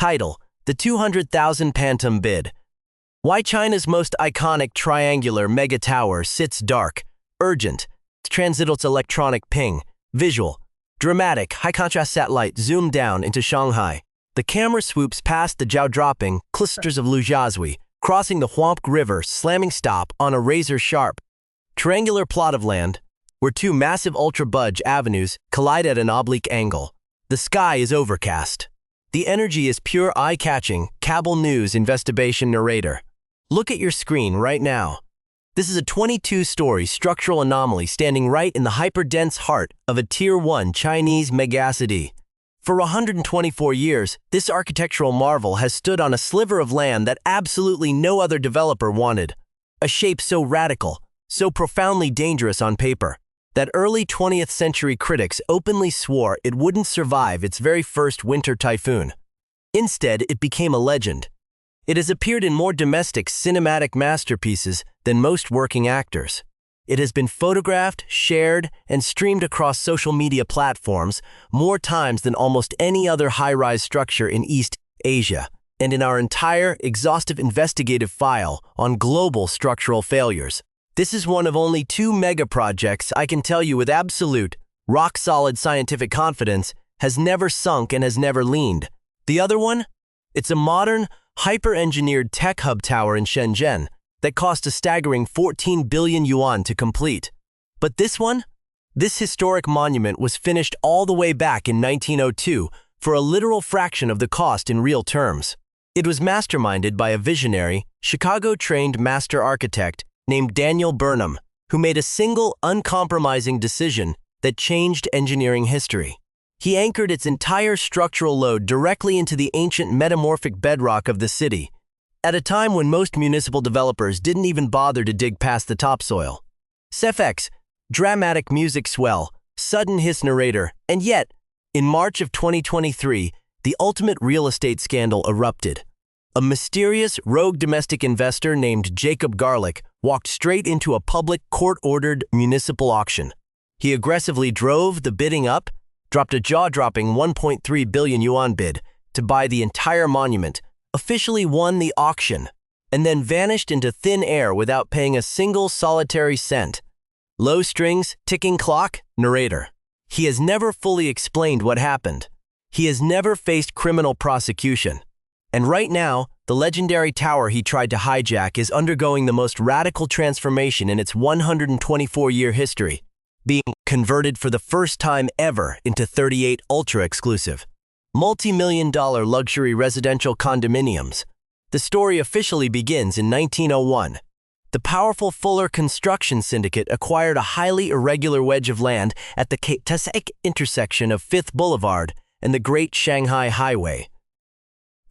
Title: The 200,000 Pantom Bid. Why China's most iconic triangular mega tower sits dark, urgent, transits electronic ping, visual, dramatic, high-contrast satellite zoomed down into Shanghai. The camera swoops past the jaw-dropping clusters of Lujiazui, crossing the Huangpu River, slamming stop on a razor-sharp, triangular plot of land where two massive ultra-budge avenues collide at an oblique angle. The sky is overcast. The energy is pure eye-catching, cable news investigation narrator. Look at your screen right now. This is a 22-story structural anomaly standing right in the hyper-dense heart of a Tier 1 Chinese megacity. For 124 years, this architectural marvel has stood on a sliver of land that absolutely no other developer wanted. A shape so radical, so profoundly dangerous on paper, that early 20th century critics openly swore it wouldn't survive its very first winter typhoon. Instead, it became a legend. It has appeared in more domestic cinematic masterpieces than most working actors. It has been photographed, shared, and streamed across social media platforms more times than almost any other high-rise structure in East Asia, and in our entire exhaustive investigative file on global structural failures. This is one of only 2 mega projects I can tell you with absolute, rock-solid scientific confidence has never sunk and has never leaned. The other one? It's a modern, hyper-engineered tech hub tower in Shenzhen that cost a staggering 14 billion yuan to complete. But this one? This historic monument was finished all the way back in 1902 for a literal fraction of the cost in real terms. It was masterminded by a visionary, Chicago-trained master architect named Daniel Burnham, who made a single, uncompromising decision that changed engineering history. He anchored its entire structural load directly into the ancient metamorphic bedrock of the city, at a time when most municipal developers didn't even bother to dig past the topsoil. SFX, dramatic music swell, sudden hiss narrator, and yet, in March of 2023, the ultimate real estate scandal erupted. A mysterious, rogue domestic investor named Jacob Garlick walked straight into a public court-ordered municipal auction. He aggressively drove the bidding up, dropped a jaw-dropping 1.3 billion yuan bid to buy the entire monument, officially won the auction, and then vanished into thin air without paying a single solitary cent. Low strings, ticking clock, narrator. He has never fully explained what happened. He has never faced criminal prosecution. And right now, the legendary tower he tried to hijack is undergoing the most radical transformation in its 124-year history, being converted for the first time ever into 38 ultra-exclusive, multi-million-dollar luxury residential condominiums. The story officially begins in 1901. The powerful Fuller Construction Syndicate acquired a highly irregular wedge of land at the Tasek intersection of 5th Boulevard and the Great Shanghai Highway,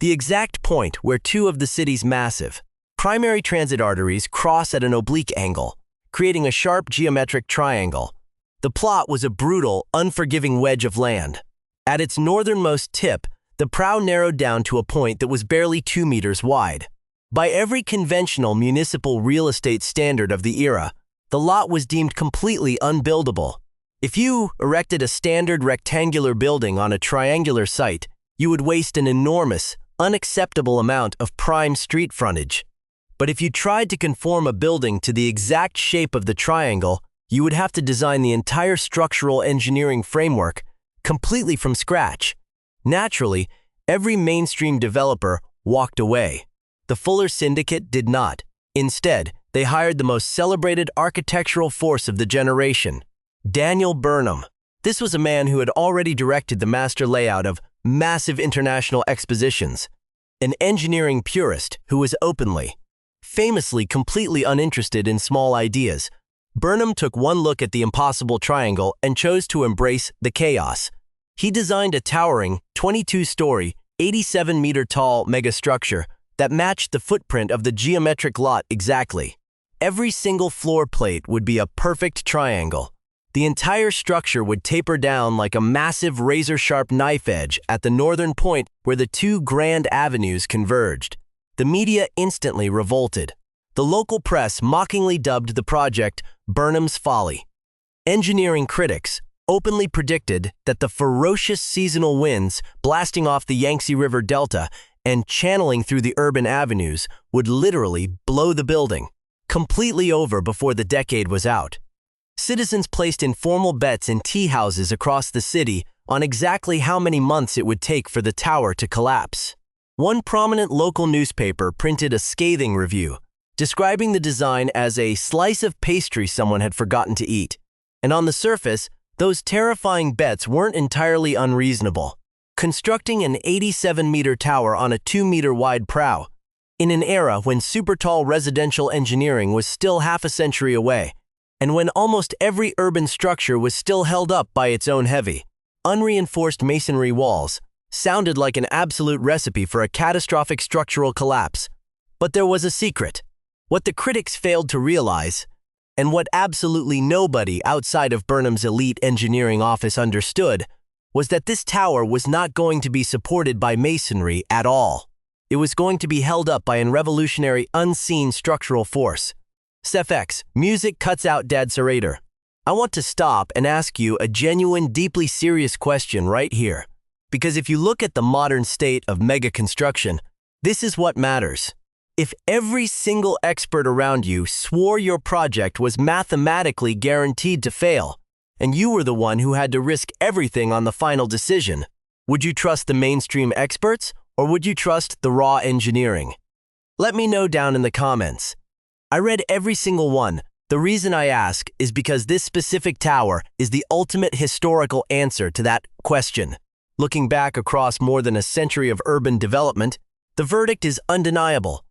the exact point where 2 of the city's massive, primary transit arteries cross at an oblique angle, creating a sharp geometric triangle. The plot was a brutal, unforgiving wedge of land. At its northernmost tip, the prow narrowed down to a point that was barely 2 meters wide. By every conventional municipal real estate standard of the era, the lot was deemed completely unbuildable. If you erected a standard rectangular building on a triangular site, you would waste an enormous, unacceptable amount of prime street frontage. But if you tried to conform a building to the exact shape of the triangle, you would have to design the entire structural engineering framework completely from scratch. Naturally, every mainstream developer walked away. The Fuller Syndicate did not. Instead, they hired the most celebrated architectural force of the generation, Daniel Burnham. This was a man who had already directed the master layout of massive international expositions, an engineering purist who was openly, famously completely uninterested in small ideas. Burnham took one look at the impossible triangle and chose to embrace the chaos. He designed a towering, 22-story, 87-meter-tall megastructure that matched the footprint of the geometric lot exactly. Every single floor plate would be a perfect triangle. The entire structure would taper down like a massive razor-sharp knife edge at the northern point where the 2 grand avenues converged. The media instantly revolted. The local press mockingly dubbed the project Burnham's Folly. Engineering critics, openly predicted that the ferocious seasonal winds blasting off the Yangtze River Delta and channeling through the urban avenues would literally blow the building completely over before the decade was out. Citizens placed informal bets in tea houses across the city on exactly how many months it would take for the tower to collapse. One prominent local newspaper printed a scathing review, describing the design as a slice of pastry someone had forgotten to eat. And on the surface, those terrifying bets weren't entirely unreasonable. Constructing an 87-meter tower on a 2-meter-wide prow, in an era when super-tall residential engineering was still half a century away, and when almost every urban structure was still held up by its own heavy, unreinforced masonry walls, sounded like an absolute recipe for a catastrophic structural collapse. But there was a secret. What the critics failed to realize, and what absolutely nobody outside of Burnham's elite engineering office understood, was that this tower was not going to be supported by masonry at all. It was going to be held up by a revolutionary unseen structural force. SFX, music cuts out Dad Serator. I want to stop and ask you a genuine, deeply serious question right here. Because if you look at the modern state of mega construction, this is what matters. If every single expert around you swore your project was mathematically guaranteed to fail, and you were the one who had to risk everything on the final decision, would you trust the mainstream experts, or would you trust the raw engineering? Let me know down in the comments. I read every single one. The reason I ask is because this specific tower is the ultimate historical answer to that question. Looking back across more than a century of urban development, the verdict is undeniable.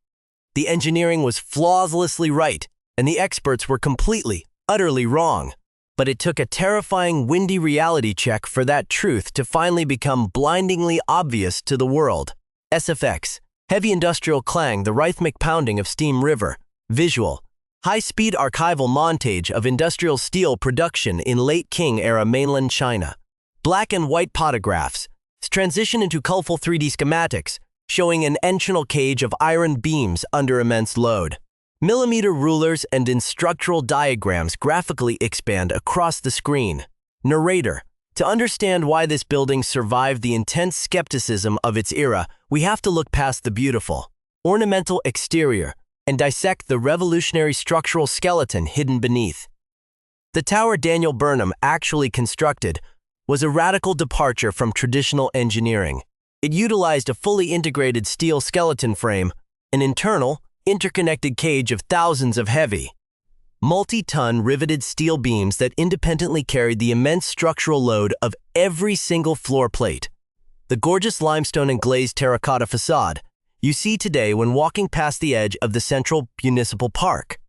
The engineering was flawlessly right, and the experts were completely, utterly wrong. But it took a terrifying, windy reality check for that truth to finally become blindingly obvious to the world. SFX, heavy industrial clang, the rhythmic pounding of Steam River. Visual, high-speed archival montage of industrial steel production in late Qing-era mainland China. Black and white photographs, transition into colorful 3D schematics, showing an enginal cage of iron beams under immense load. Millimeter rulers and structural diagrams graphically expand across the screen. Narrator, to understand why this building survived the intense skepticism of its era, we have to look past the beautiful, ornamental exterior and dissect the revolutionary structural skeleton hidden beneath. The tower Daniel Burnham actually constructed was a radical departure from traditional engineering. It utilized a fully integrated steel skeleton frame, an internal, interconnected cage of thousands of heavy, multi-ton riveted steel beams that independently carried the immense structural load of every single floor plate. The gorgeous limestone and glazed terracotta facade you see today when walking past the edge of the Central Municipal Park.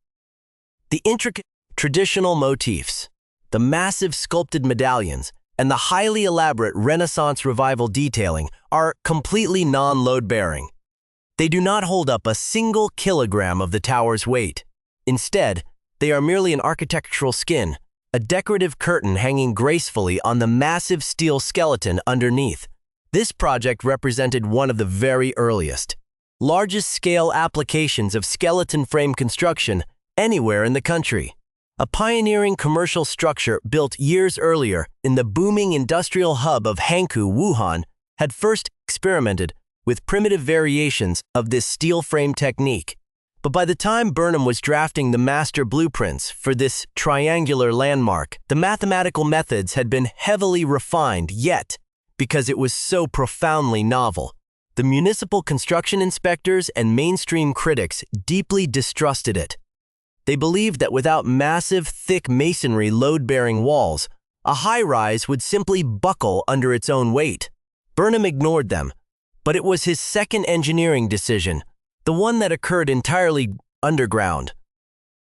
The intricate traditional motifs, the massive sculpted medallions, and the highly elaborate Renaissance Revival detailing are completely non-load-bearing. They do not hold up a single kilogram of the tower's weight. Instead, they are merely an architectural skin, a decorative curtain hanging gracefully on the massive steel skeleton underneath. This project represented one of the very earliest, largest-scale applications of skeleton frame construction anywhere in the country. A pioneering commercial structure built years earlier in the booming industrial hub of Hankou, Wuhan, had first experimented with primitive variations of this steel frame technique. But by the time Burnham was drafting the master blueprints for this triangular landmark, the mathematical methods had been heavily refined, yet, because it was so profoundly novel, the municipal construction inspectors and mainstream critics deeply distrusted it. They believed that without massive, thick masonry load-bearing walls, a high-rise would simply buckle under its own weight. Burnham ignored them, but it was his second engineering decision, the one that occurred entirely underground,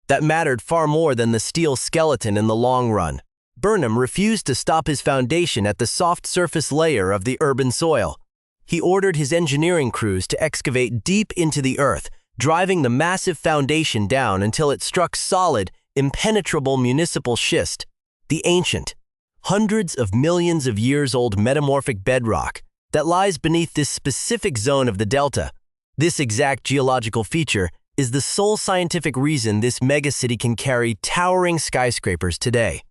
that mattered far more than the steel skeleton in the long run. Burnham refused to stop his foundation at the soft surface layer of the urban soil. He ordered his engineering crews to excavate deep into the earth, driving the massive foundation down until it struck solid, impenetrable municipal schist, the ancient, hundreds of millions of years old metamorphic bedrock that lies beneath this specific zone of the delta. This exact geological feature is the sole scientific reason this megacity can carry towering skyscrapers today.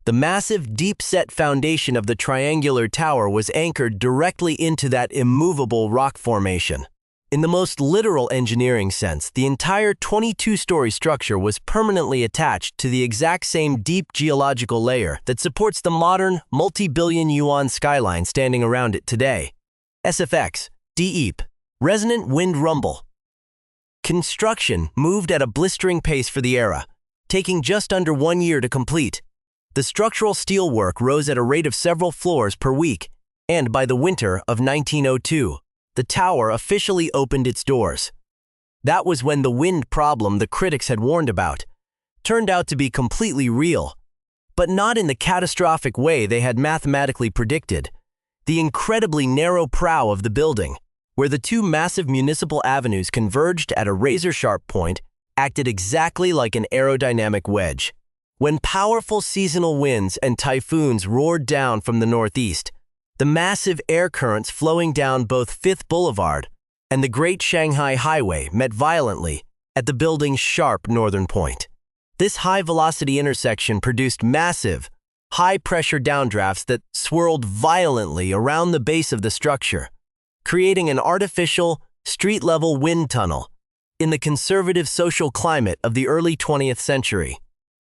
The massive, deep-set foundation of the triangular tower was anchored directly into that immovable rock formation. In the most literal engineering sense, the entire 22-story structure was permanently attached to the exact same deep geological layer that supports the modern, multi-billion yuan skyline standing around it today. SFX, DEEP, resonant wind rumble. Construction moved at a blistering pace for the era, taking just under 1 year to complete. The structural steelwork rose at a rate of several floors per week, and by the winter of 1902, the tower officially opened its doors. That was when the wind problem the critics had warned about turned out to be completely real, but not in the catastrophic way they had mathematically predicted. The incredibly narrow prow of the building, where the two massive municipal avenues converged at a razor-sharp point, acted exactly like an aerodynamic wedge. When powerful seasonal winds and typhoons roared down from the northeast, the massive air currents flowing down both Fifth Boulevard and the Great Shanghai Highway met violently at the building's sharp northern point. This high-velocity intersection produced massive, high-pressure downdrafts that swirled violently around the base of the structure, creating an artificial, street-level wind tunnel in the conservative social climate of the early 20th century.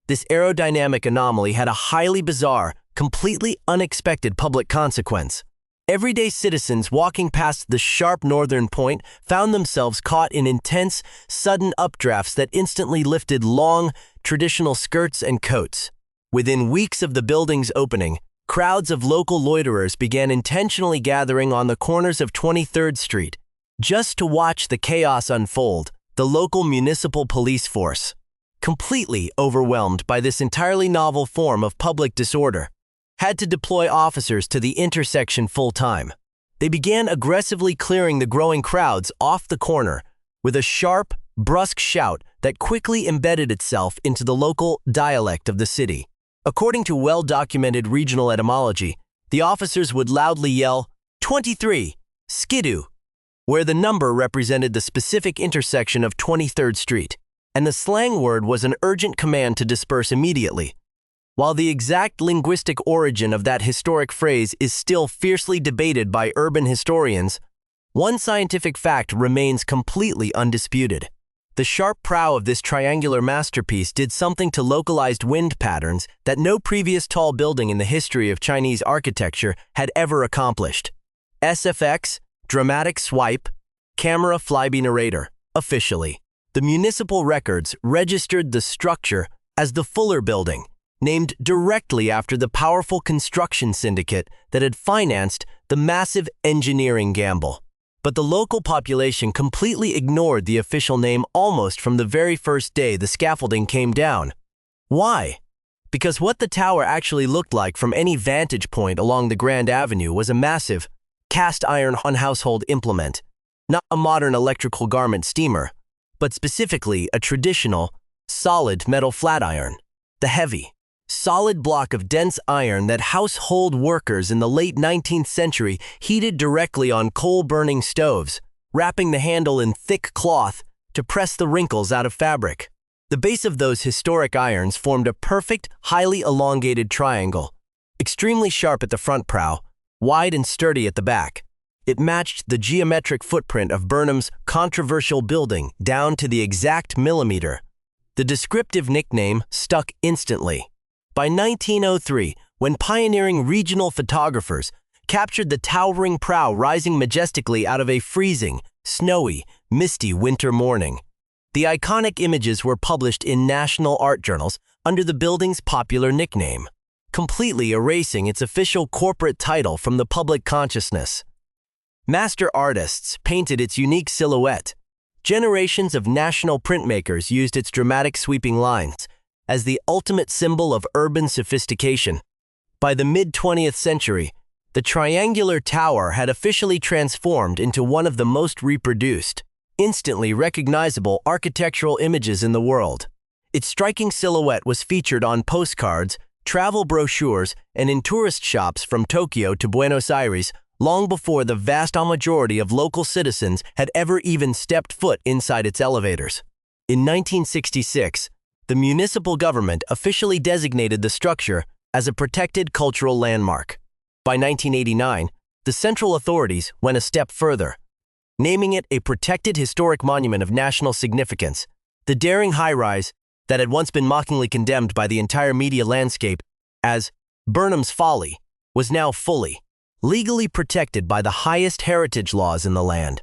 This aerodynamic anomaly had a highly bizarre, completely unexpected public consequence. Everyday citizens walking past the sharp northern point found themselves caught in intense, sudden updrafts that instantly lifted long, traditional skirts and coats. Within weeks of the building's opening, crowds of local loiterers began intentionally gathering on the corners of 23rd Street just to watch the chaos unfold. The local municipal police force, completely overwhelmed by this entirely novel form of public disorder, had to deploy officers to the intersection full-time. They began aggressively clearing the growing crowds off the corner with a sharp, brusque shout that quickly embedded itself into the local dialect of the city. According to well-documented regional etymology, the officers would loudly yell, "23, skidoo," where the number represented the specific intersection of 23rd Street, and the slang word was an urgent command to disperse immediately. While the exact linguistic origin of that historic phrase is still fiercely debated by urban historians, one scientific fact remains completely undisputed. The sharp prow of this triangular masterpiece did something to localized wind patterns that no previous tall building in the history of Chinese architecture had ever accomplished. SFX, dramatic swipe, camera flyby narrator, officially. The municipal records registered the structure as the Fuller Building, named directly after the powerful construction syndicate that had financed the massive engineering gamble. But the local population completely ignored the official name almost from the very first day the scaffolding came down. Why? Because what the tower actually looked like from any vantage point along the Grand Avenue was a massive, cast-iron household implement, not a modern electrical garment steamer, but specifically a traditional, solid metal flat iron. The heavy, solid block of dense iron that household workers in the late 19th century heated directly on coal-burning stoves, wrapping the handle in thick cloth to press the wrinkles out of fabric. The base of those historic irons formed a perfect, highly elongated triangle, extremely sharp at the front prow, wide and sturdy at the back. It matched the geometric footprint of Burnham's controversial building down to the exact millimeter. The descriptive nickname stuck instantly. By 1903, when pioneering regional photographers captured the towering prow rising majestically out of a freezing, snowy, misty winter morning, the iconic images were published in national art journals under the building's popular nickname, completely erasing its official corporate title from the public consciousness. Master artists painted its unique silhouette. Generations of national printmakers used its dramatic sweeping lines as the ultimate symbol of urban sophistication. By the mid-20th century, the triangular tower had officially transformed into one of the most reproduced, instantly recognizable architectural images in the world. Its striking silhouette was featured on postcards, travel brochures, and in tourist shops from Tokyo to Buenos Aires long before the vast majority of local citizens had ever even stepped foot inside its elevators. In 1966, the municipal government officially designated the structure as a protected cultural landmark. By 1989, the central authorities went a step further, naming it a protected historic monument of national significance. The daring high-rise that had once been mockingly condemned by the entire media landscape as Burnham's Folly was now fully, legally protected by the highest heritage laws in the land.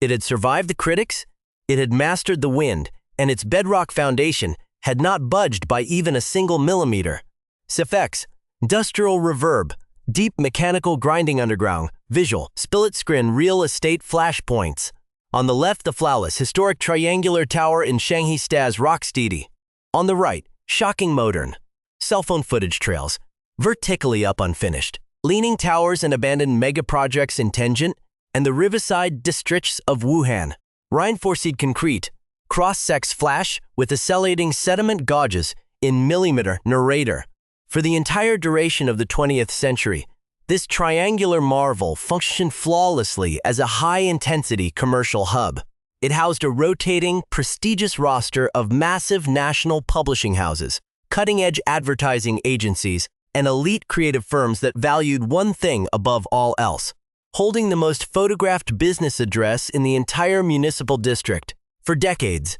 It had survived the critics, it had mastered the wind, and its bedrock foundation had not budged by even a single millimeter. SFX, industrial reverb, deep mechanical grinding underground, visual, split screen real estate flashpoints. On the left, the flawless, historic triangular tower in Shanghai Stas Rocksteady. On the right, shocking modern, cell phone footage trails, vertically up unfinished, leaning towers and abandoned mega projects in Tianjin and the riverside districts of Wuhan. Reinforced concrete, cross-sex flash with oscillating sediment gauges in millimeter narrator. For the entire duration of the 20th century, this triangular marvel functioned flawlessly as a high-intensity commercial hub. It housed a rotating, prestigious roster of massive national publishing houses, cutting-edge advertising agencies, and elite creative firms that valued one thing above all else: holding the most photographed business address in the entire municipal district. For decades,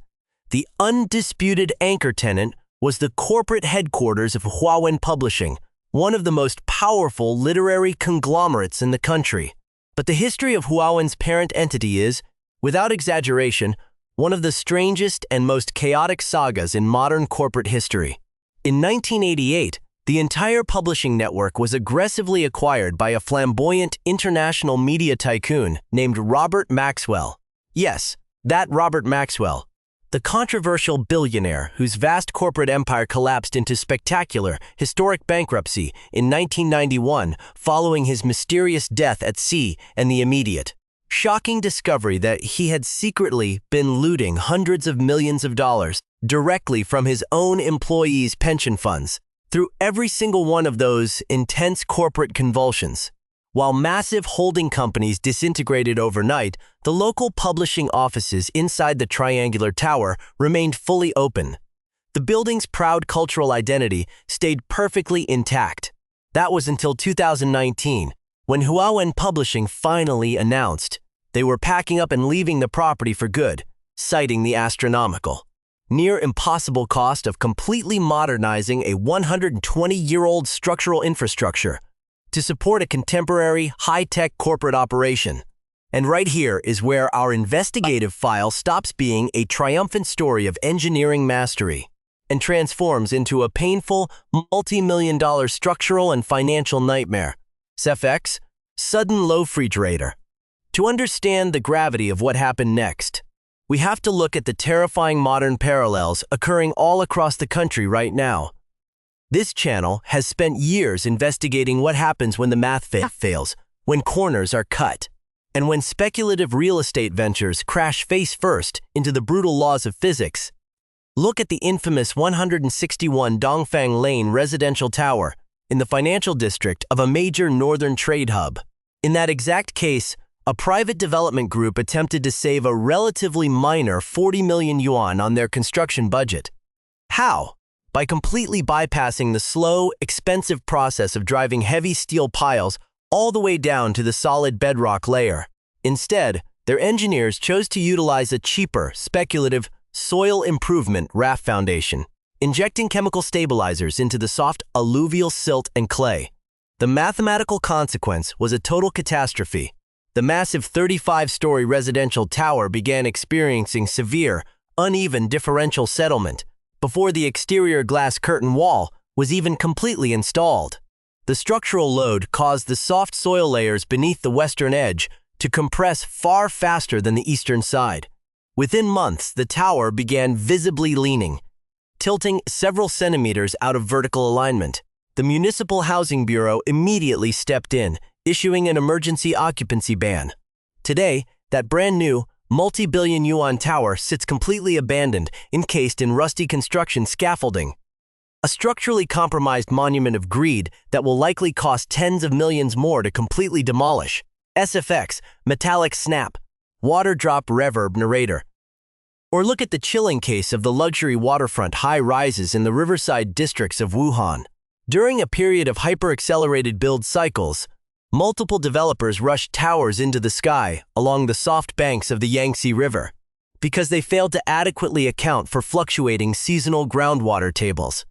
the undisputed anchor tenant was the corporate headquarters of Huawen Publishing, one of the most powerful literary conglomerates in the country. But the history of Huawen's parent entity is, without exaggeration, one of the strangest and most chaotic sagas in modern corporate history. In 1988, the entire publishing network was aggressively acquired by a flamboyant international media tycoon named Robert Maxwell. Yes, that Robert Maxwell, the controversial billionaire whose vast corporate empire collapsed into spectacular, historic bankruptcy in 1991 following his mysterious death at sea and the immediate, shocking discovery that he had secretly been looting hundreds of millions of dollars directly from his own employees' pension funds. Through every single one of those intense corporate convulsions, while massive holding companies disintegrated overnight, the local publishing offices inside the triangular tower remained fully open. The building's proud cultural identity stayed perfectly intact. That was until 2019, when Huawen Publishing finally announced they were packing up and leaving the property for good, citing the astronomical, near impossible cost of completely modernizing a 120-year-old structural infrastructure to support a contemporary, high-tech corporate operation. And right here is where our investigative file stops being a triumphant story of engineering mastery and transforms into a painful, multi-million-dollar structural and financial nightmare. SFX, sudden low refrigerator. To understand the gravity of what happened next, we have to look at the terrifying modern parallels occurring all across the country right now. This channel has spent years investigating what happens when the math fails, when corners are cut, and when speculative real estate ventures crash face first into the brutal laws of physics. Look at the infamous 161 Dongfang Lane residential tower in the financial district of a major northern trade hub. In that exact case, a private development group attempted to save a relatively minor 40 million yuan on their construction budget. How? By completely bypassing the slow, expensive process of driving heavy steel piles all the way down to the solid bedrock layer. Instead, their engineers chose to utilize a cheaper, speculative soil improvement raft foundation, injecting chemical stabilizers into the soft alluvial silt and clay. The mathematical consequence was a total catastrophe. The massive 35-story residential tower began experiencing severe, uneven differential settlement before the exterior glass curtain wall was even completely installed. The structural load caused the soft soil layers beneath the western edge to compress far faster than the eastern side. Within months, the tower began visibly leaning, tilting several centimeters out of vertical alignment. The Municipal Housing Bureau immediately stepped in, issuing an emergency occupancy ban. Today, that brand-new, multi-billion yuan tower sits completely abandoned, encased in rusty construction scaffolding. A structurally compromised monument of greed that will likely cost tens of millions more to completely demolish. SFX, metallic snap, water drop reverb narrator. Or look at the chilling case of the luxury waterfront high-rises in the riverside districts of Wuhan. During a period of hyper-accelerated build cycles, multiple developers rushed towers into the sky along the soft banks of the Yangtze River because they failed to adequately account for fluctuating seasonal groundwater tables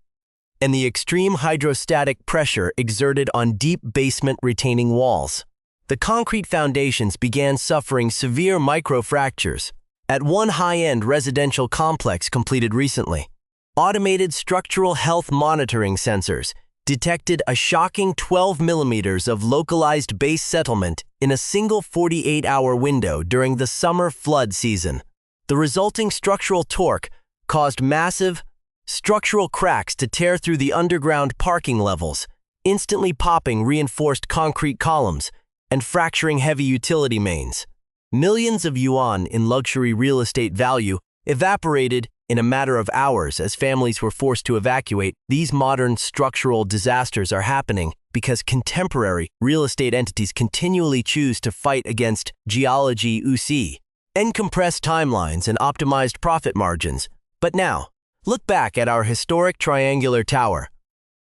and the extreme hydrostatic pressure exerted on deep basement retaining walls. The concrete foundations began suffering severe microfractures. At one high-end residential complex completed recently, automated structural health monitoring sensors detected a shocking 12 millimeters of localized base settlement in a single 48-hour window during the summer flood season. The resulting structural torque caused massive structural cracks to tear through the underground parking levels, instantly popping reinforced concrete columns and fracturing heavy utility mains. Millions of yuan in luxury real estate value evaporated in a matter of hours as families were forced to evacuate. These modern structural disasters are happening because contemporary real estate entities continually choose to fight against geology UC and compressed timelines and optimized profit margins. But now, look back at our historic triangular tower.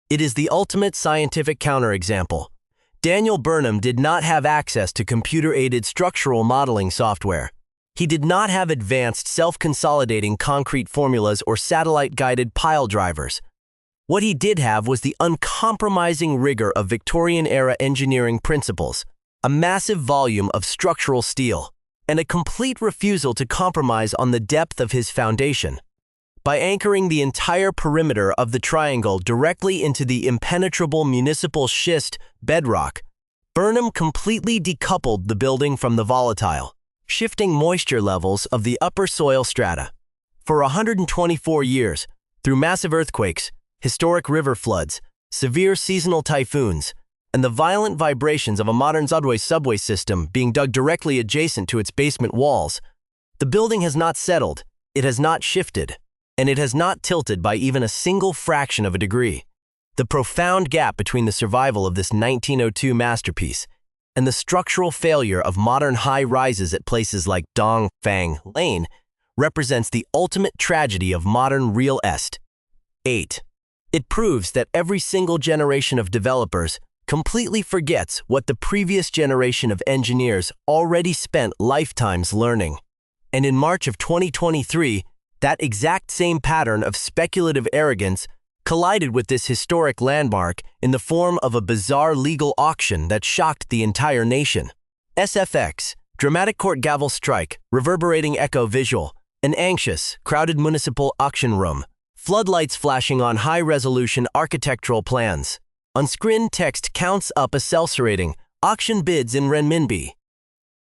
It is the ultimate scientific counterexample. Daniel Burnham did not have access to computer-aided structural modeling software. He did not have advanced self-consolidating concrete formulas or satellite-guided pile drivers. What he did have was the uncompromising rigor of Victorian-era engineering principles, a massive volume of structural steel, and a complete refusal to compromise on the depth of his foundation. By anchoring the entire perimeter of the triangle directly into the impenetrable municipal schist bedrock, Burnham completely decoupled the building from the volatile, shifting moisture levels of the upper soil strata. For 124 years, through massive earthquakes, historic river floods, severe seasonal typhoons, and the violent vibrations of a modern subway system being dug directly adjacent to its basement walls, the building has not settled, it has not shifted, and it has not tilted by even a single fraction of a degree. The profound gap between the survival of this 1902 masterpiece and the structural failure of modern high-rises at places like Dongfang Lane represents the ultimate tragedy of modern real estate. 8. It proves that every single generation of developers completely forgets what the previous generation of engineers already spent lifetimes learning. And in March of 2023, that exact same pattern of speculative arrogance collided with this historic landmark in the form of a bizarre legal auction that shocked the entire nation. SFX, dramatic court gavel strike, reverberating echo visual, an anxious, crowded municipal auction room, floodlights flashing on high-resolution architectural plans. On-screen text counts up a sales rating, auction bids in renminbi.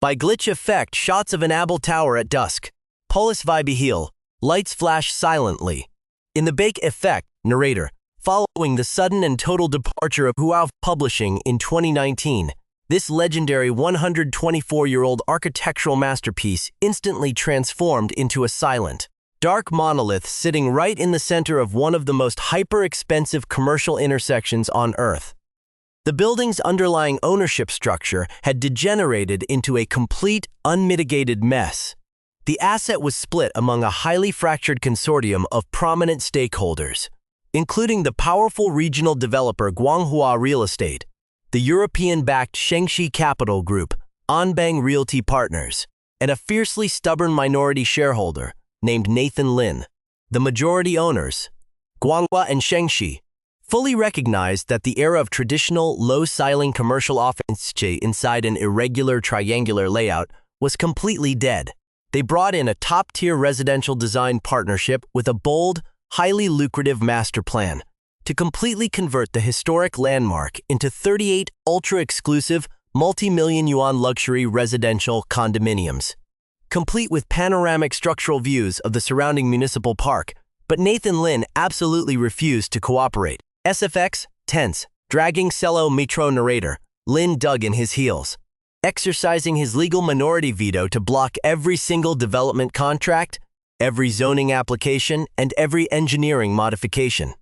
By glitch effect, shots of an Abel Tower at dusk. Polis Vibe Heel, lights flash silently. In the Bake Effect, narrator, following the sudden and total departure of Huao Publishing in 2019, this legendary 124-year-old architectural masterpiece instantly transformed into a silent, dark monolith sitting right in the center of one of the most hyper-expensive commercial intersections on Earth. The building's underlying ownership structure had degenerated into a complete, unmitigated mess. The asset was split among a highly fractured consortium of prominent stakeholders, including the powerful regional developer Guanghua Real Estate, the European-backed Shanghai Capital Group, Anbang Realty Partners, and a fiercely stubborn minority shareholder named Nathan Lin. The majority owners, Guanghua and Shanghai, fully recognized that the era of traditional, low-ceiling commercial office inside an irregular triangular layout was completely dead. They brought in a top-tier residential design partnership with a bold, highly lucrative master plan to completely convert the historic landmark into 38 ultra-exclusive, multi-million yuan luxury residential condominiums, complete with panoramic structural views of the surrounding municipal park. But Nathan Lin absolutely refused to cooperate. SFX, tense, dragging cello metro narrator, Lin dug in his heels, exercising his legal minority veto to block every single development contract, every zoning application, and every engineering modification.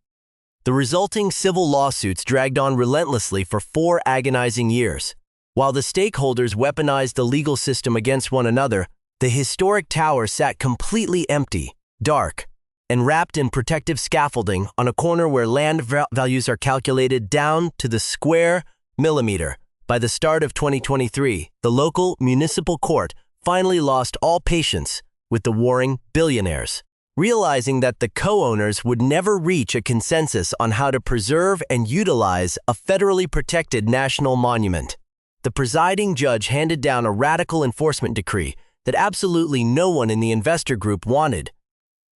The resulting civil lawsuits dragged on relentlessly for 4 agonizing years. While the stakeholders weaponized the legal system against one another, the historic tower sat completely empty, dark, and wrapped in protective scaffolding on a corner where land values are calculated down to the square millimeter. By the start of 2023, the local municipal court finally lost all patience with the warring billionaires, realizing that the co-owners would never reach a consensus on how to preserve and utilize a federally protected national monument. The presiding judge handed down a radical enforcement decree that absolutely no one in the investor group wanted.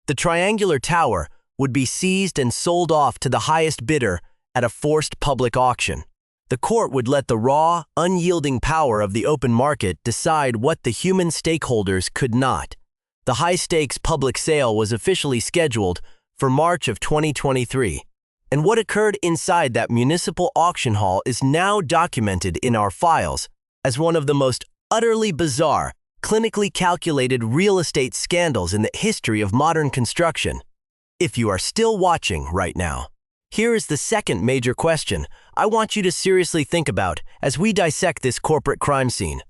The triangular tower would be seized and sold off to the highest bidder at a forced public auction. The court would let the raw, unyielding power of the open market decide what the human stakeholders could not. The high-stakes public sale was officially scheduled for March of 2023, and what occurred inside that municipal auction hall is now documented in our files as one of the most utterly bizarre, clinically calculated real estate scandals in the history of modern construction. If you are still watching right now, here is the second major question I want you to seriously think about as we dissect this corporate crime scene.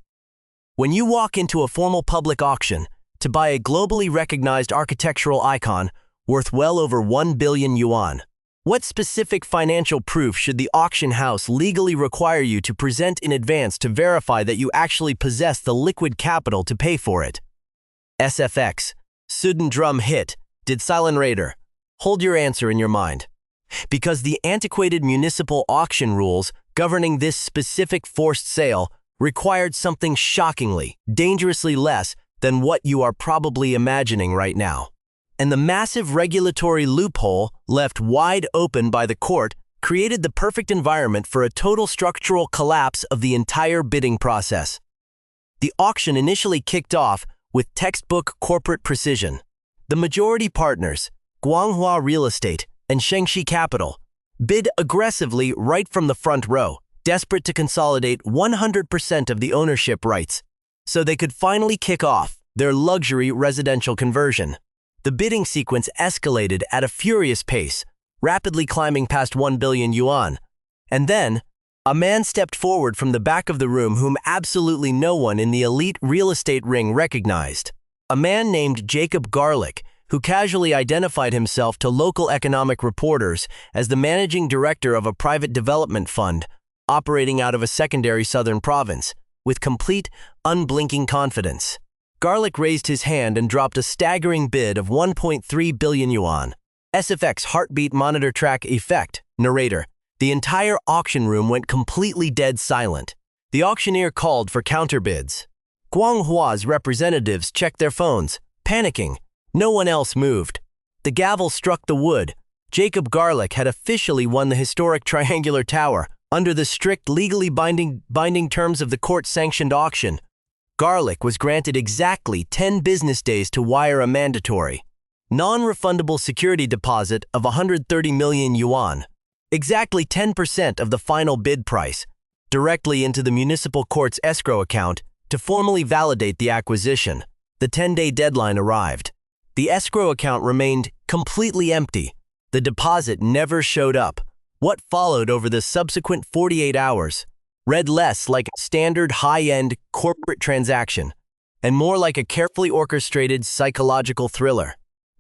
When you walk into a formal public auction to buy a globally recognized architectural icon worth well over 1 billion yuan, what specific financial proof should the auction house legally require you to present in advance to verify that you actually possess the liquid capital to pay for it? SFX, Sudden Drum Hit, did Silent Raider? Hold your answer in your mind. Because the antiquated municipal auction rules governing this specific forced sale required something shockingly, dangerously less than what you are probably imagining right now. And the massive regulatory loophole left wide open by the court created the perfect environment for a total structural collapse of the entire bidding process. The auction initially kicked off with textbook corporate precision. The majority partners, Guanghua Real Estate and Shanghai Capital, bid aggressively right from the front row, desperate to consolidate 100% of the ownership rights, so they could finally kick off their luxury residential conversion. The bidding sequence escalated at a furious pace, rapidly climbing past 1 billion yuan. And then, a man stepped forward from the back of the room whom absolutely no one in the elite real estate ring recognized. A man named Jacob Garlick, who casually identified himself to local economic reporters as the managing director of a private development fund operating out of a secondary southern province, with complete, unblinking confidence. Garlick raised his hand and dropped a staggering bid of 1.3 billion yuan. SFX Heartbeat Monitor Track Effect, narrator. The entire auction room went completely dead silent. The auctioneer called for counterbids. Guanghua's representatives checked their phones, panicking. No one else moved. The gavel struck the wood. Jacob Garlick had officially won the historic triangular tower under the strict legally binding terms of the court-sanctioned auction. Garlick was granted exactly 10 business days to wire a mandatory, non-refundable security deposit of 130 million yuan, exactly 10% of the final bid price, directly into the municipal court's escrow account to formally validate the acquisition. The 10-day deadline arrived. The escrow account remained completely empty. The deposit never showed up. What followed over the subsequent 48 hours read less like a standard high-end corporate transaction and more like a carefully orchestrated psychological thriller.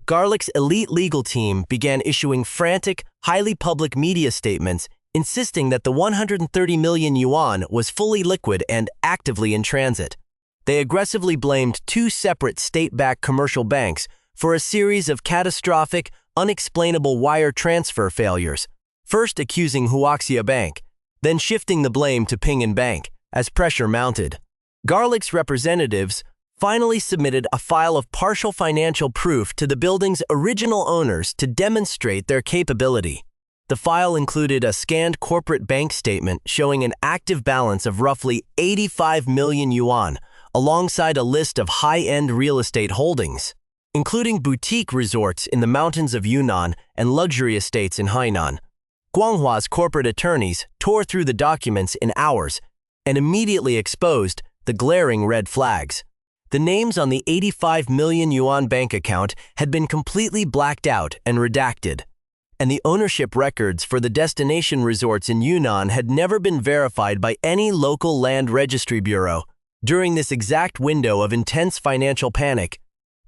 Garlick's elite legal team began issuing frantic, highly public media statements insisting that the 130 million yuan was fully liquid and actively in transit. They aggressively blamed two separate state-backed commercial banks for a series of catastrophic, unexplainable wire transfer failures, first accusing Huaxia Bank, then shifting the blame to Ping An Bank as pressure mounted. Garlick's representatives finally submitted a file of partial financial proof to the building's original owners to demonstrate their capability. The file included a scanned corporate bank statement showing an active balance of roughly 85 million yuan, alongside a list of high-end real estate holdings, including boutique resorts in the mountains of Yunnan and luxury estates in Hainan. Guanghua's corporate attorneys tore through the documents in hours and immediately exposed the glaring red flags. The names on the 85 million yuan bank account had been completely blacked out and redacted, and the ownership records for the destination resorts in Yunnan had never been verified by any local land registry bureau. During this exact window of intense financial panic,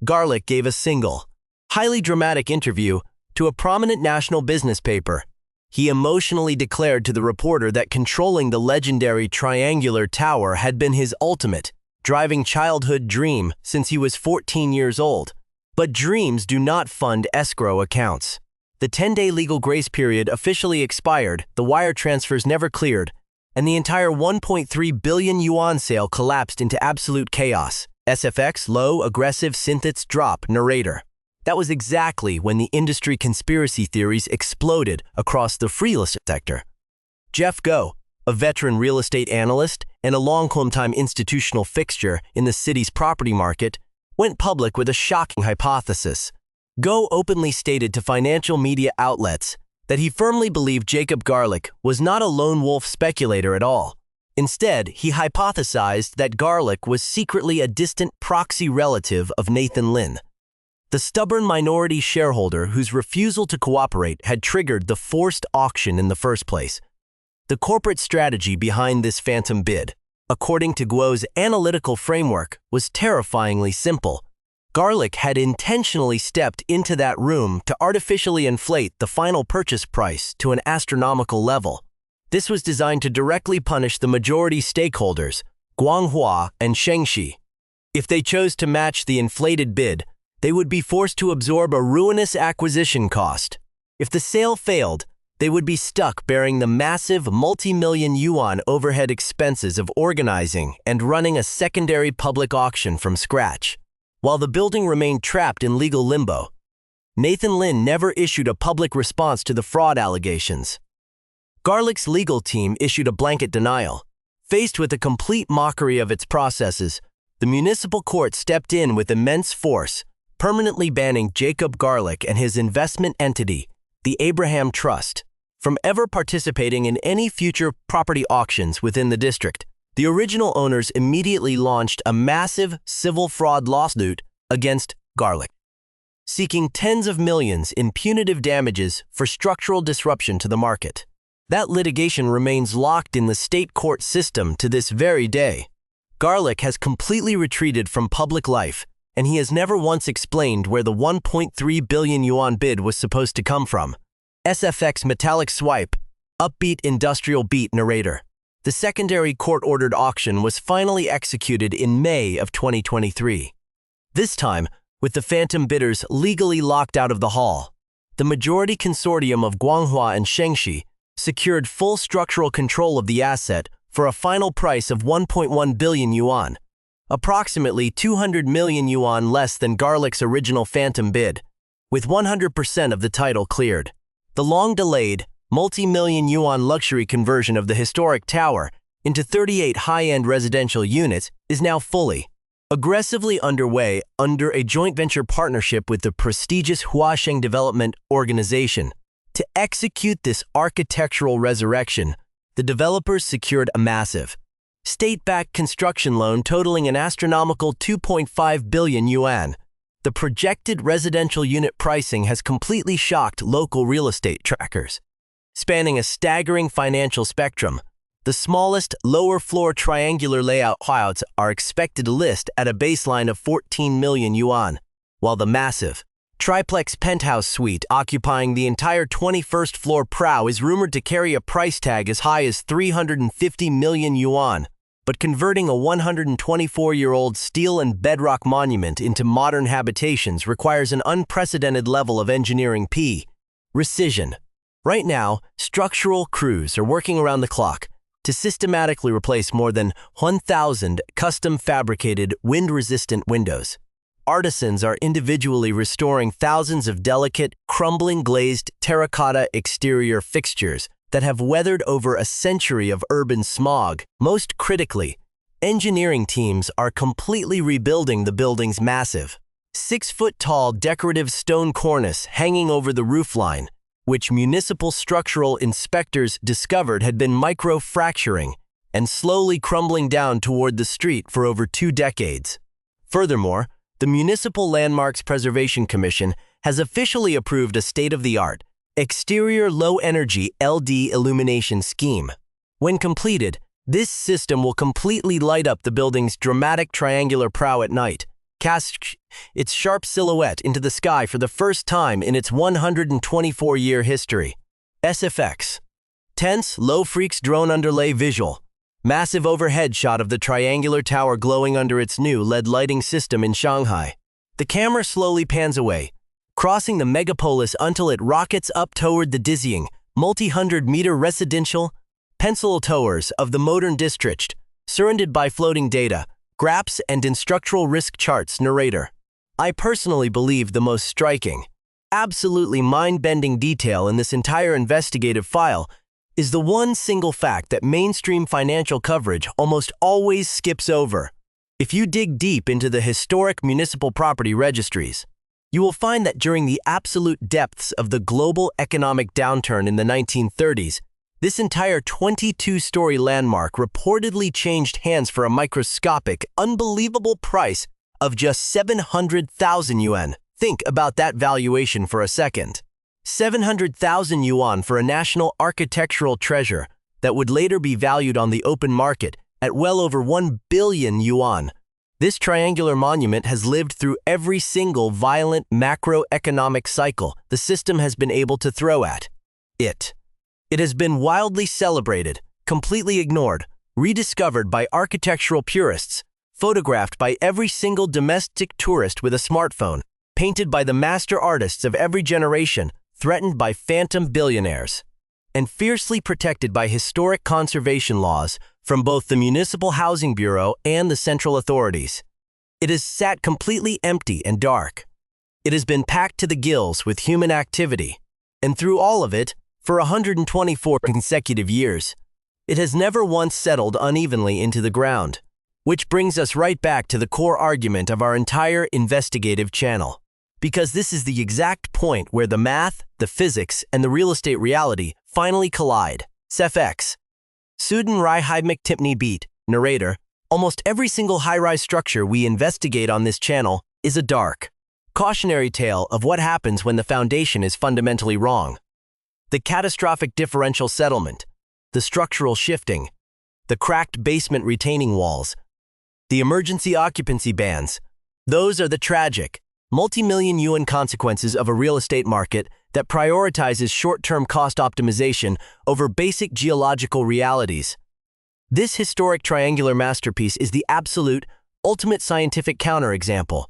Garlick gave a single, highly dramatic interview to a prominent national business paper. He emotionally declared to the reporter that controlling the legendary triangular tower had been his ultimate, driving childhood dream since he was 14 years old. But dreams do not fund escrow accounts. The 10-day legal grace period officially expired, the wire transfers never cleared, and the entire 1.3 billion yuan sale collapsed into absolute chaos. SFX low, aggressive synthets drop, narrator. That was exactly when the industry conspiracy theories exploded across the real estate sector. Jeff Go, a veteran real estate analyst and a long-time institutional fixture in the city's property market, went public with a shocking hypothesis. Go openly stated to financial media outlets that he firmly believed Jacob Garlick was not a lone wolf speculator at all. Instead, he hypothesized that Garlick was secretly a distant proxy relative of Nathan Lin, the stubborn minority shareholder whose refusal to cooperate had triggered the forced auction in the first place. The corporate strategy behind this phantom bid, according to Guo's analytical framework, was terrifyingly simple. Garlick had intentionally stepped into that room to artificially inflate the final purchase price to an astronomical level. This was designed to directly punish the majority stakeholders, Guanghua and Shanghai. If they chose to match the inflated bid, they would be forced to absorb a ruinous acquisition cost. If the sale failed, they would be stuck bearing the massive multi-million yuan overhead expenses of organizing and running a secondary public auction from scratch. While the building remained trapped in legal limbo, Nathan Lin never issued a public response to the fraud allegations. Garlick's legal team issued a blanket denial. Faced with a complete mockery of its processes, the municipal court stepped in with immense force, permanently banning Jacob Garlick and his investment entity, the Abraham Trust, from ever participating in any future property auctions within the district. The original owners immediately launched a massive civil fraud lawsuit against Garlick, seeking tens of millions in punitive damages for structural disruption to the market. That litigation remains locked in the state court system to this very day. Garlick has completely retreated from public life, and he has never once explained where the 1.3 billion yuan bid was supposed to come from. SFX metallic swipe, upbeat industrial beat narrator. The secondary court-ordered auction was finally executed in May of 2023. This time, with the phantom bidders legally locked out of the hall, the majority consortium of Guanghua and Shanghai secured full structural control of the asset for a final price of 1.1 billion yuan, approximately 200 million yuan less than Garlick's original phantom bid, with 100% of the title cleared. The long-delayed, multi-million yuan luxury conversion of the historic tower into 38 high-end residential units is now fully, aggressively underway under a joint venture partnership with the prestigious Huasheng Development Organization. To execute this architectural resurrection, the developers secured a massive, state-backed construction loan totaling an astronomical 2.5 billion yuan. The projected residential unit pricing has completely shocked local real estate trackers. Spanning a staggering financial spectrum, the smallest lower-floor triangular layout layouts are expected to list at a baseline of 14 million yuan, while the massive, triplex penthouse suite occupying the entire 21st floor prow is rumored to carry a price tag as high as 350 million yuan. But converting a 124-year-old steel and bedrock monument into modern habitations requires an unprecedented level of engineering precision. Right now, structural crews are working around the clock to systematically replace more than 1,000 custom-fabricated wind-resistant windows. Artisans are individually restoring thousands of delicate, crumbling glazed terracotta exterior fixtures that have weathered over a century of urban smog. Most critically, engineering teams are completely rebuilding the building's massive, 6-foot-tall decorative stone cornice hanging over the roofline, which municipal structural inspectors discovered had been micro-fracturing and slowly crumbling down toward the street for over 2 decades. Furthermore, the Municipal Landmarks Preservation Commission has officially approved a state-of-the-art, exterior low-energy LED illumination scheme. When completed, this system will completely light up the building's dramatic triangular prow at night, casts its sharp silhouette into the sky for the first time in its 124-year history. SFX. Tense, low-freaks drone underlay visual. Massive overhead shot of the triangular tower glowing under its new LED lighting system in Shanghai. The camera slowly pans away, crossing the megapolis until it rockets up toward the dizzying, multi-hundred-meter residential pencil towers of the modern district, surrounded by floating data, graphs, and instructional risk charts. Narrator. I personally believe the most striking, absolutely mind-bending detail in this entire investigative file is the one single fact that mainstream financial coverage almost always skips over. If you dig deep into the historic municipal property registries, you will find that during the absolute depths of the global economic downturn in the 1930s, this entire 22-story landmark reportedly changed hands for a microscopic, unbelievable price of just 700,000 yuan. Think about that valuation for a second. 700,000 yuan for a national architectural treasure that would later be valued on the open market at well over 1 billion yuan. This triangular monument has lived through every single violent macroeconomic cycle the system has been able to throw at it. It has been wildly celebrated, completely ignored, rediscovered by architectural purists, photographed by every single domestic tourist with a smartphone, painted by the master artists of every generation, threatened by phantom billionaires, and fiercely protected by historic conservation laws from both the Municipal Housing Bureau and the central authorities. It has sat completely empty and dark. It has been packed to the gills with human activity, and through all of it, for 124 consecutive years, it has never once settled unevenly into the ground. Which brings us right back to the core argument of our entire investigative channel. Because this is the exact point where the math, the physics, and the real estate reality finally collide. SFX. Suden Rai Tipney Beat. Narrator. Almost every single high-rise structure we investigate on this channel is a dark, cautionary tale of what happens when the foundation is fundamentally wrong. The catastrophic differential settlement, the structural shifting, the cracked basement retaining walls, the emergency occupancy bans. Those are the tragic, multi-million yuan consequences of a real estate market that prioritizes short-term cost optimization over basic geological realities. This historic triangular masterpiece is the absolute, ultimate scientific counterexample.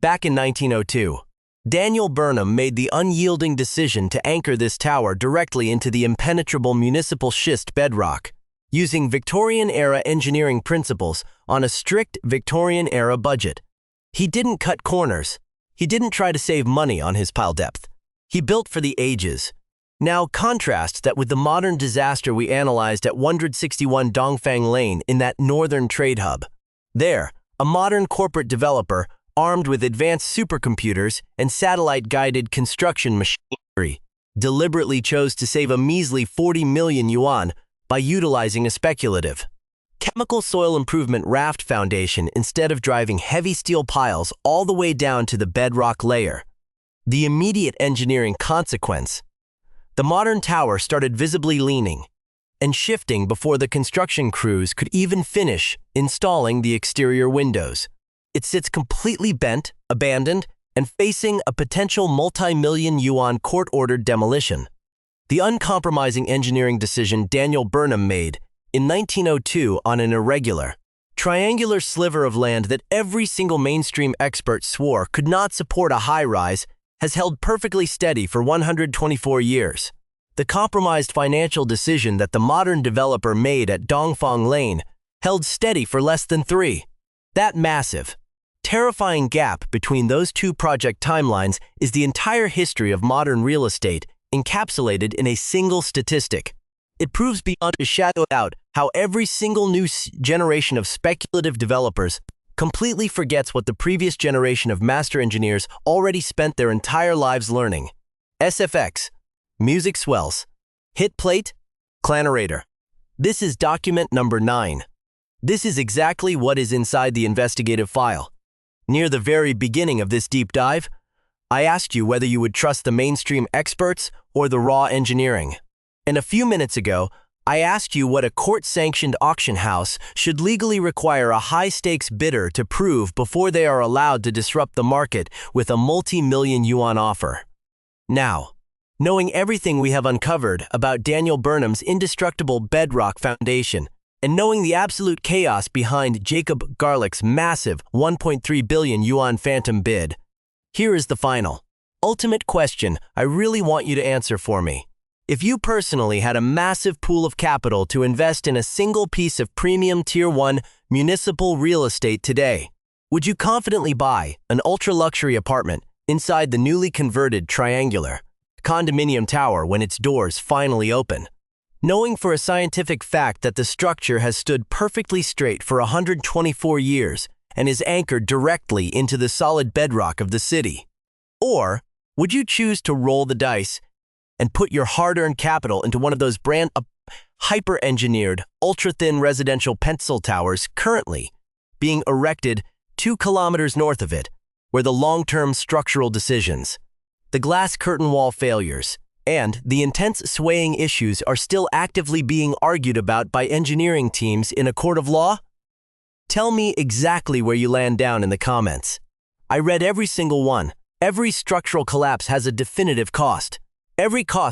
Back in 1902, Daniel Burnham made the unyielding decision to anchor this tower directly into the impenetrable municipal schist bedrock, using Victorian-era engineering principles on a strict Victorian-era budget. He didn't cut corners. He didn't try to save money on his pile depth. He built for the ages. Now contrast that with the modern disaster we analyzed at 161 Dongfang Lane in that northern trade hub. There, a modern corporate developer, armed with advanced supercomputers and satellite-guided construction machinery, deliberately chose to save a measly 40 million yuan by utilizing a speculative chemical soil improvement raft foundation instead of driving heavy steel piles all the way down to the bedrock layer. The immediate engineering consequence: the modern tower started visibly leaning and shifting before the construction crews could even finish installing the exterior windows. It sits completely bent, abandoned, and facing a potential multi-million yuan court-ordered demolition. The uncompromising engineering decision Daniel Burnham made in 1902 on an irregular, triangular sliver of land that every single mainstream expert swore could not support a high-rise has held perfectly steady for 124 years. The compromised financial decision that the modern developer made at Dongfang Lane held steady for less than 3. That massive, terrifying gap between those two project timelines is the entire history of modern real estate encapsulated in a single statistic. It proves beyond a shadow of doubt how every single new generation of speculative developers completely forgets what the previous generation of master engineers already spent their entire lives learning. SFX. Music swells. Hit plate. Clanorator. This is document number 9. This is exactly what is inside the investigative file. Near the very beginning of this deep dive, I asked you whether you would trust the mainstream experts or the raw engineering. And a few minutes ago, I asked you what a court-sanctioned auction house should legally require a high-stakes bidder to prove before they are allowed to disrupt the market with a multi-million yuan offer. Now, knowing everything we have uncovered about Daniel Burnham's indestructible bedrock foundation, and knowing the absolute chaos behind Jacob Garlick's massive 1.3 billion yuan phantom bid, here is the final, ultimate question I really want you to answer for me. If you personally had a massive pool of capital to invest in a single piece of premium Tier 1 municipal real estate today, would you confidently buy an ultra-luxury apartment inside the newly converted triangular condominium tower when its doors finally open, knowing for a scientific fact that the structure has stood perfectly straight for 124 years and is anchored directly into the solid bedrock of the city? Or would you choose to roll the dice and put your hard-earned capital into one of those brand hyper-engineered, ultra-thin residential pencil towers currently being erected 2 kilometers north of it, where the long-term structural decisions, the glass curtain wall failures, and the intense swaying issues are still actively being argued about by engineering teams in a court of law? Tell me exactly where you land down in the comments. I read every single one. Every structural collapse has a definitive cost. Every cost